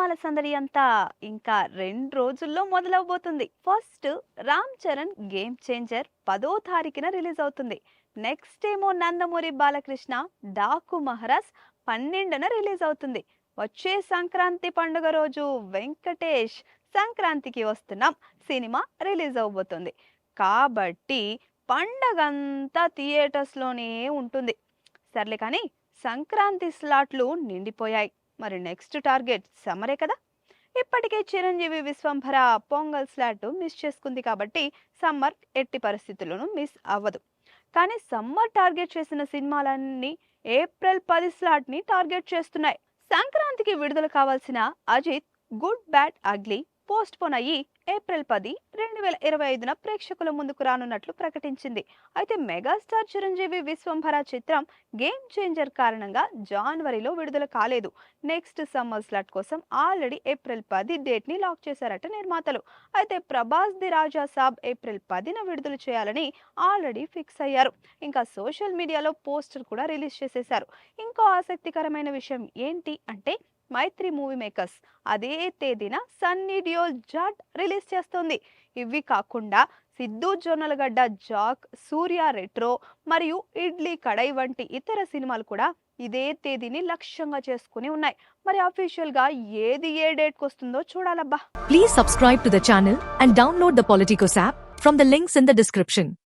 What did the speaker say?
సినిమాల సందడి అంతా ఇంకా 2 రోజుల్లో మొదలవబోతుంది. First 'Ram Charan Game Changer' 10వ తారీఖున రిలీజ్ అవుతుంది. నెక్స్ట్ ఏమో 'నందమూరి బాలకృష్ణ డాకు మహారాజ్' 12న రిలీజ్ అవుతుంది. వచ్చే సంక్రాంతి పండుగ రోజు 'వెంకటేష్ సంక్రాంతికి వస్తున్నాం' సినిమా రిలీజ్ అవబోతుంది. కాబట్టి పండగంతా థియేటర్స్‌లోనే ఉంటుంది. సర్లే కానీ సంక్రాంతి స్లాట్లు నిండిపోయాయి. మరి నెక్స్ట్ టార్గెట్ సమ్మరే కదా. ఇప్పటికే చిరంజీవి విశ్వంభర పొంగల్ స్లాట్ మిస్ చేసుకుంది కాబట్టి సమ్మర్ ఎట్టి పరిస్థితుల్లోనూ మిస్ అవ్వదు. కానీ సమ్మర్ టార్గెట్ చేసిన సినిమాలన్నీ ఏప్రిల్ 10 స్లాట్ ని టార్గెట్ చేస్తున్నాయి. సంక్రాంతికి విడుదల కావాల్సిన Ajith good bad ugly postpone అయ్యి ఏప్రిల్ 10, 2025న ప్రేక్షకుల ముందుకు రానున్నట్లు ప్రకటించింది. అయితే మెగాస్టార్ చిరంజీవి విశ్వంభర చిత్రం గేమ్ చేంజర్ కారణంగా జనవరిలో విడుదల కాలేదు. నెక్స్ట్ సమ్మర్ స్లాట్ కోసం ఆల్రెడీ ఏప్రిల్ 10 డేట్ ని లాక్ చేశారట నిర్మాతలు. అయితే ప్రభాస్ ది రాజా సాబ్ ఏప్రిల్ 10న విడుదల చేయాలని ఆల్రెడీ ఫిక్స్ అయ్యారు. ఇంకా సోషల్ మీడియాలో పోస్టర్ కూడా రిలీజ్ చేసేశారు. ఇంకో ఆసక్తికరమైన విషయం ఏంటి అంటే మైత్రి మూవీ మేకర్స్ అదే తేదీన సన్నీ డియోల్ జాట్ రిలీజ్ చేస్తోంది. ఇవి కాకుండా సిద్ధు జొన్నలగడ్డ జాక్, సూర్య రెట్రో మరియు ఇడ్లీ కడై వంటి ఇతర సినిమాలు కూడా ఇదే తేదీని లక్ష్యంగా చేసుకుని ఉన్నాయి. మరి అఫీషియల్ గా ఏది ఏ డేట్ కి వస్తుందో చూడాలబ్బా. Please subscribe to the channel and download the Politicos app from the links in the description.